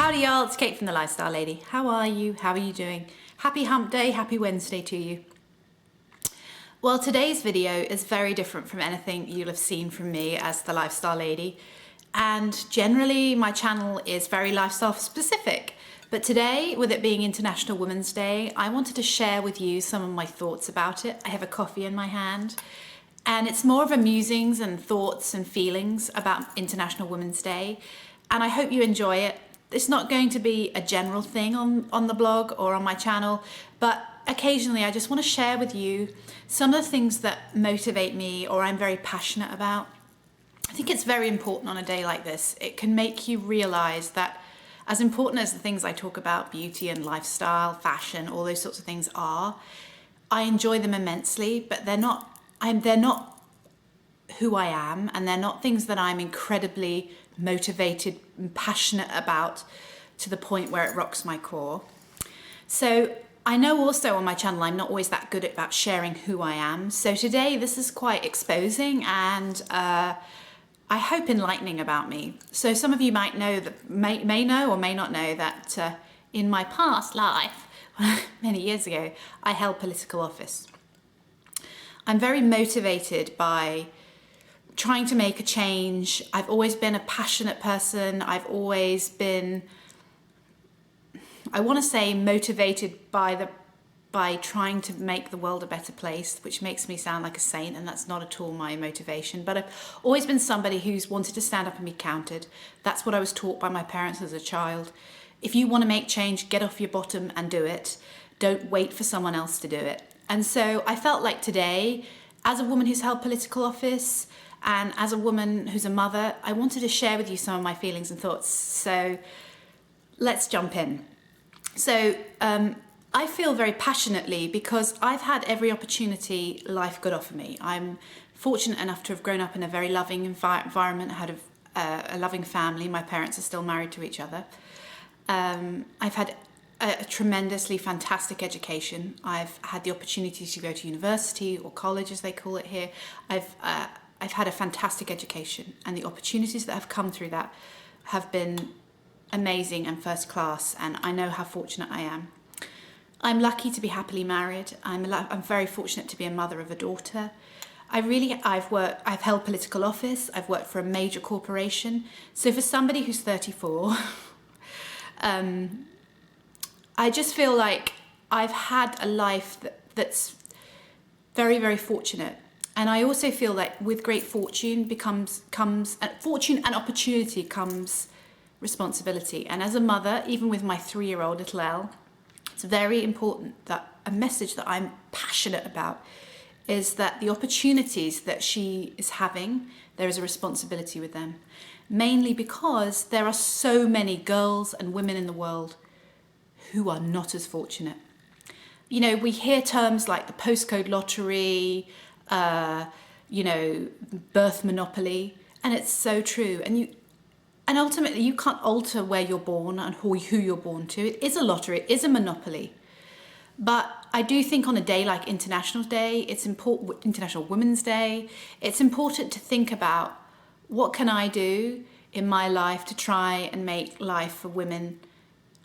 Howdy y'all, it's Kate from the Lifestyle Lady. How are you? How are you doing? Happy hump day, happy Wednesday to you. Well, today's video is very different from anything you'll have seen from me as the Lifestyle Lady. And generally my channel is very lifestyle specific. But today, with it being International Women's Day, I wanted to share with you some of my thoughts about it. I have a coffee in my hand. And it's more of a musings and thoughts and feelings about International Women's Day. And I hope you enjoy it. It's not going to be a general thing on the blog or on my channel, but occasionally I just want to share with you some of the things that motivate me or I'm very passionate about. I think it's very important on a day like this. It can make you realize that as important as the things I talk about, beauty and lifestyle, fashion, all those sorts of things are, I enjoy them immensely, but they're not who I am, and they're not things that I'm incredibly motivated and passionate about to the point where it rocks my core. So I know also on my channel I'm not always that good about sharing who I am. So today this is quite exposing and I hope enlightening about me. So some of you might know that may know or may not know that in my past life, many years ago, I held political office. I'm very motivated by trying to make a change. I've always been a passionate person. I've always been, I want to say, motivated by trying to make the world a better place, which makes me sound like a saint, and that's not at all my motivation. But I've always been somebody who's wanted to stand up and be counted. That's what I was taught by my parents as a child. If you want to make change, get off your bottom and do it. Don't wait for someone else to do it. And so I felt like today, as a woman who's held political office, and as a woman who's a mother, I wanted to share with you some of my feelings and thoughts. So let's jump in. So I feel very passionately because I've had every opportunity life could offer me. I'm fortunate enough to have grown up in a very loving environment, had a loving family. My parents are still married to each other. I've had a tremendously fantastic education. I've had the opportunity to go to university or college, as they call it here. I've had a fantastic education, and the opportunities that have come through that have been amazing and first class, and I know how fortunate I am. I'm lucky to be happily married. I'm very fortunate to be a mother of a daughter. I've held political office. I've worked for a major corporation. So for somebody who's 34, I just feel like I've had a life that's very, very fortunate. And I also feel like with great fortune comes fortune and opportunity comes responsibility. And as a mother, even with my 3-year-old little Elle, it's very important that a message that I'm passionate about is that the opportunities that she is having, there is a responsibility with them. Mainly because there are so many girls and women in the world who are not as fortunate. You know, we hear terms like the postcode lottery, birth monopoly, and it's so true. And ultimately you can't alter where you're born and who you're born to. It is a lottery, it is a monopoly. But I do think on a day like International Day, it's important, International Women's Day, it's important to think about what can I do in my life to try and make life for women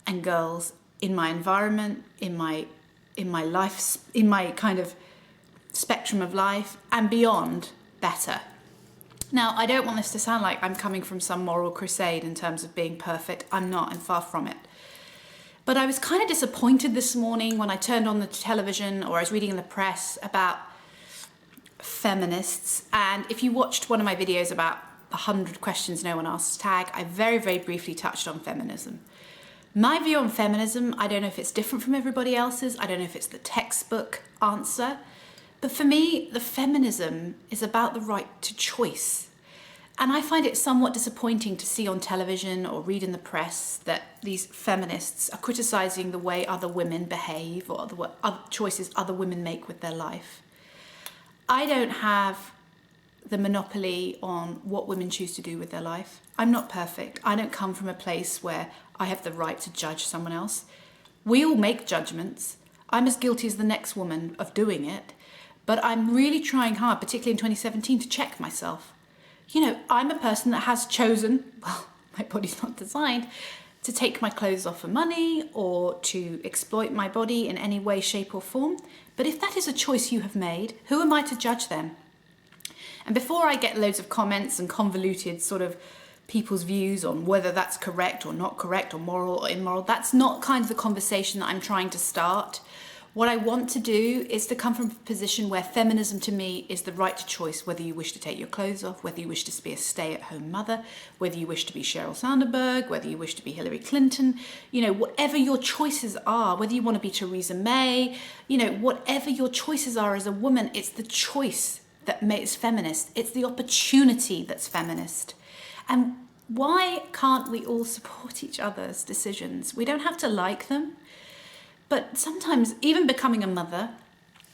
and girls in my environment, in my life, in my kind of spectrum of life and beyond better. Now, I don't want this to sound like I'm coming from some moral crusade in terms of being perfect. I'm not, I'm far from it. But I was kind of disappointed this morning when I turned on the television or I was reading in the press about feminists. And if you watched one of my videos about 100 questions no one asks tag, I very, very briefly touched on feminism. My view on feminism, I don't know if it's different from everybody else's. I don't know if it's the textbook answer. But for me, the feminism is about the right to choice. And I find it somewhat disappointing to see on television or read in the press that these feminists are criticising the way other women behave or other choices other women make with their life. I don't have the monopoly on what women choose to do with their life. I'm not perfect. I don't come from a place where I have the right to judge someone else. We all make judgments. I'm as guilty as the next woman of doing it. But I'm really trying hard, particularly in 2017, to check myself. You know, I'm a person that has chosen, well, my body's not designed, to take my clothes off for money or to exploit my body in any way, shape or form. But if that is a choice you have made, who am I to judge them? And before I get loads of comments and convoluted sort of people's views on whether that's correct or not correct or moral or immoral, that's not kind of the conversation that I'm trying to start. What I want to do is to come from a position where feminism to me is the right to choice, whether you wish to take your clothes off, whether you wish to be a stay-at-home mother, whether you wish to be Sheryl Sandberg, whether you wish to be Hillary Clinton, whatever your choices are, whether you want to be Theresa May, whatever your choices are as a woman, it's the choice that makes feminist. It's the opportunity that's feminist. And why can't we all support each other's decisions? We don't have to like them. But sometimes, even becoming a mother,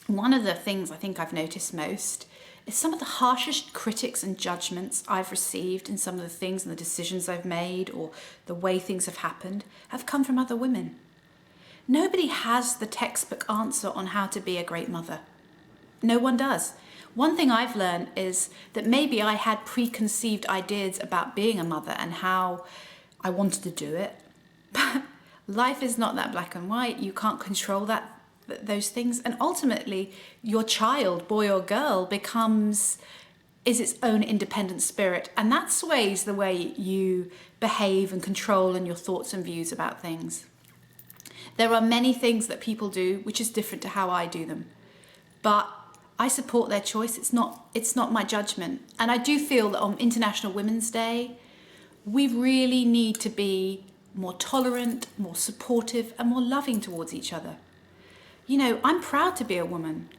one of the things I think I've noticed most is some of the harshest critics and judgments I've received in some of the things and the decisions I've made or the way things have happened have come from other women. Nobody has the textbook answer on how to be a great mother. No one does. One thing I've learned is that maybe I had preconceived ideas about being a mother and how I wanted to do it. But life is not that black and white. You can't control those things. And ultimately, your child, boy or girl, is its own independent spirit. And that sways the way you behave and control and your thoughts and views about things. There are many things that people do which is different to how I do them. But I support their choice. It's not my judgment. And I do feel that on International Women's Day, we really need to be more tolerant, more supportive, and more loving towards each other. I'm proud to be a woman.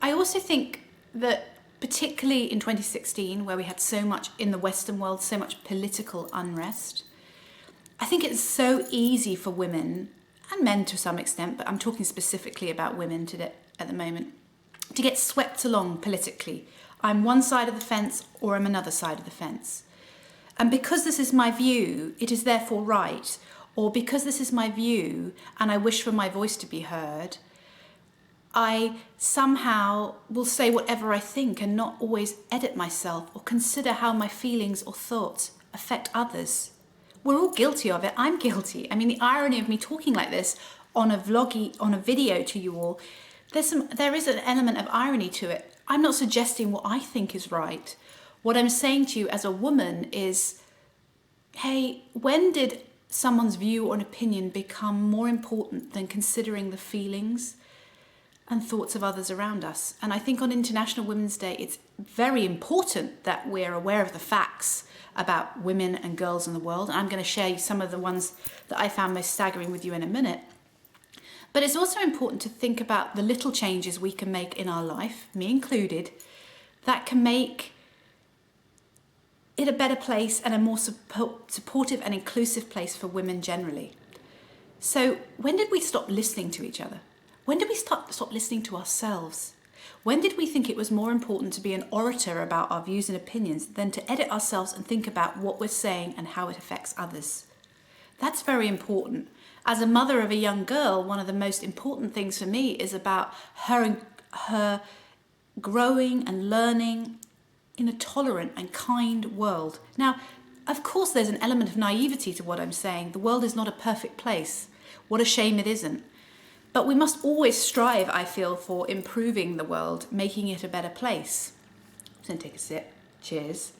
I also think that particularly in 2016, where we had so much in the Western world, so much political unrest, I think it's so easy for women, and men to some extent, but I'm talking specifically about women today at the moment, to get swept along politically. I'm one side of the fence or I'm another side of the fence. And because this is my view, it is therefore right. Or because this is my view and I wish for my voice to be heard, I somehow will say whatever I think and not always edit myself or consider how my feelings or thoughts affect others. We're all guilty of it. I'm guilty. I mean, the irony of me talking like this on a video to you all, there is an element of irony to it. I'm not suggesting what I think is right. What I'm saying to you as a woman is, hey, when did someone's view or an opinion become more important than considering the feelings and thoughts of others around us? And I think on International Women's Day, it's very important that we're aware of the facts about women and girls in the world. And I'm going to share some of the ones that I found most staggering with you in a minute. But it's also important to think about the little changes we can make in our life, me included, that can make it a better place and a more supportive and inclusive place for women generally. So when did we stop listening to each other? When did we stop listening to ourselves? When did we think it was more important to be an orator about our views and opinions than to edit ourselves and think about what we're saying and how it affects others? That's very important. As a mother of a young girl, one of the most important things for me is about her growing and learning in a tolerant and kind world. Now, of course, there's an element of naivety to what I'm saying. The world is not a perfect place. What a shame it isn't. But we must always strive, I feel, for improving the world, making it a better place. I'm just going to take a sip. Cheers.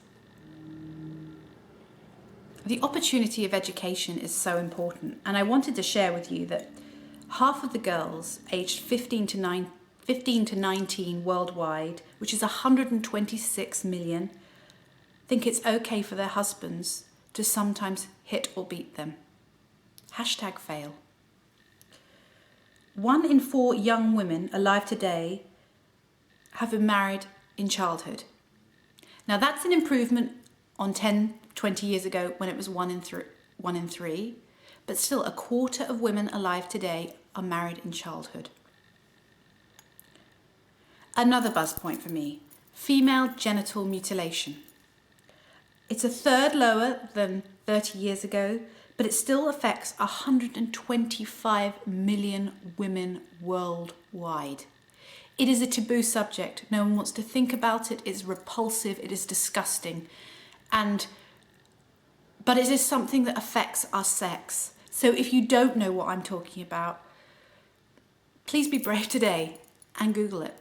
The opportunity of education is so important. And I wanted to share with you that half of the girls aged 15 to 19 worldwide, which is 126 million, think it's okay for their husbands to sometimes hit or beat them. #fail. 1 in 4 young women alive today have been married in childhood. Now that's an improvement on 10-20 years ago when it was 1 in 3, but still a quarter of women alive today are married in childhood. Another buzz point for me, female genital mutilation. It's a third lower than 30 years ago, but it still affects 125 million women worldwide. It is a taboo subject. No one wants to think about it. It's repulsive. It is disgusting. And but it is something that affects our sex. So if you don't know what I'm talking about, please be brave today and Google it.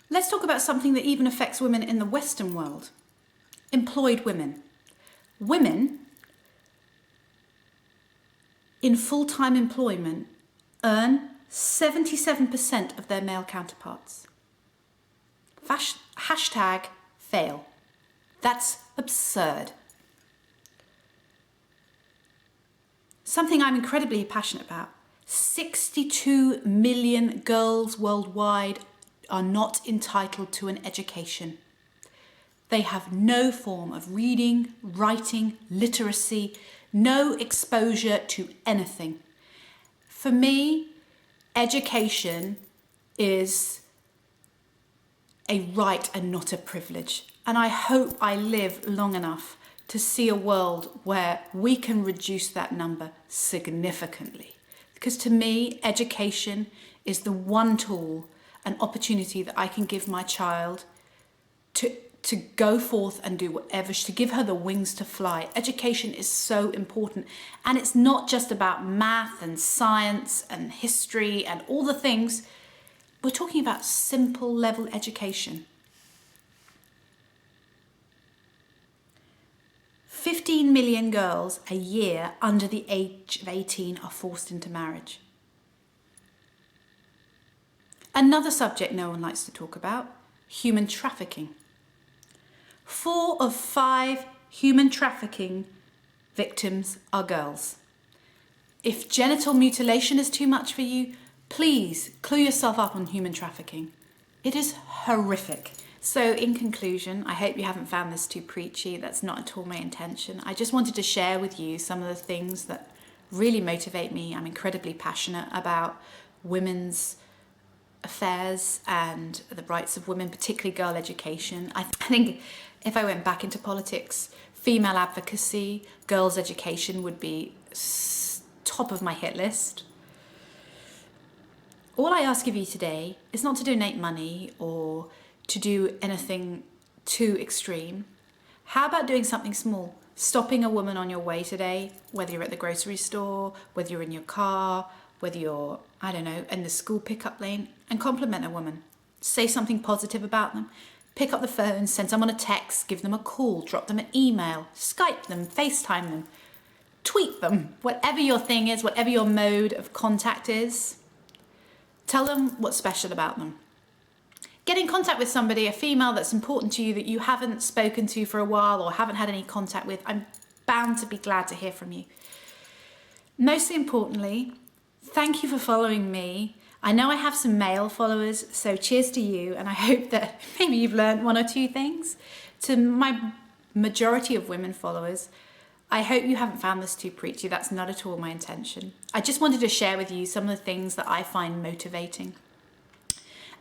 Let's talk about something that even affects women in the Western world. Employed women. Women in full-time employment earn 77% of their male counterparts. Hashtag fail. That's absurd. Something I'm incredibly passionate about. 62 million girls worldwide are not entitled to an education. They have no form of reading, writing, literacy, no exposure to anything. For me, education is a right and not a privilege. And I hope I live long enough to see a world where we can reduce that number significantly. Because to me, education is the one tool and opportunity that I can give my child to go forth and do whatever, to give her the wings to fly. Education is so important. And it's not just about math and science and history and all the things. We're talking about simple level education. 15 million girls a year under the age of 18 are forced into marriage. Another subject no one likes to talk about, human trafficking. 4 of 5 human trafficking victims are girls. If genital mutilation is too much for you, please clue yourself up on human trafficking. It is horrific. So in conclusion, I hope you haven't found this too preachy. That's not at all my intention. I just wanted to share with you some of the things that really motivate me. I'm incredibly passionate about women's affairs and the rights of women, particularly girl education. I think if I went back into politics, female advocacy, girls' education would be top of my hit list. All I ask of you today is not to donate money or to do anything too extreme. How about doing something small? Stopping a woman on your way today, whether you're at the grocery store, whether you're in your car, whether you're, I don't know, in the school pickup lane, and compliment a woman. Say something positive about them. Pick up the phone, send someone a text, give them a call, drop them an email, Skype them, FaceTime them, tweet them, whatever your thing is, whatever your mode of contact is. Tell them what's special about them. Get in contact with somebody, a female that's important to you that you haven't spoken to for a while or haven't had any contact with. I'm bound to be glad to hear from you. Mostly importantly, thank you for following me. I know I have some male followers, so cheers to you, and I hope that maybe you've learned 1 or 2 things. To my majority of women followers, I hope you haven't found this too preachy. That's not at all my intention. I just wanted to share with you some of the things that I find motivating.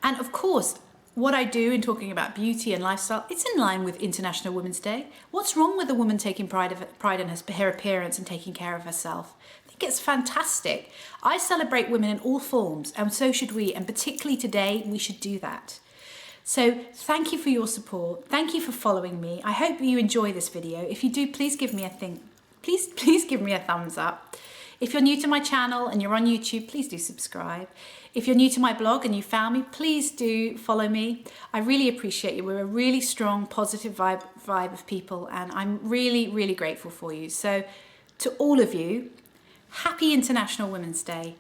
And of course, what I do in talking about beauty and lifestyle, it's in line with International Women's Day. What's wrong with a woman taking pride in her appearance and taking care of herself? I think it's fantastic. I celebrate women in all forms, and so should we. And particularly today, we should do that. So thank you for your support. Thank you for following me. I hope you enjoy this video. If you do, please give me please give me a thumbs up. If you're new to my channel and you're on YouTube, please do subscribe. If you're new to my blog and you found me, please do follow me. I really appreciate you. We're a really strong, positive vibe of people, and I'm really, really grateful for you. So to all of you, happy International Women's Day.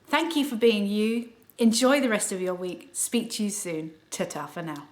Thank you for being you. Enjoy the rest of your week. Speak to you soon. Ta-ta for now.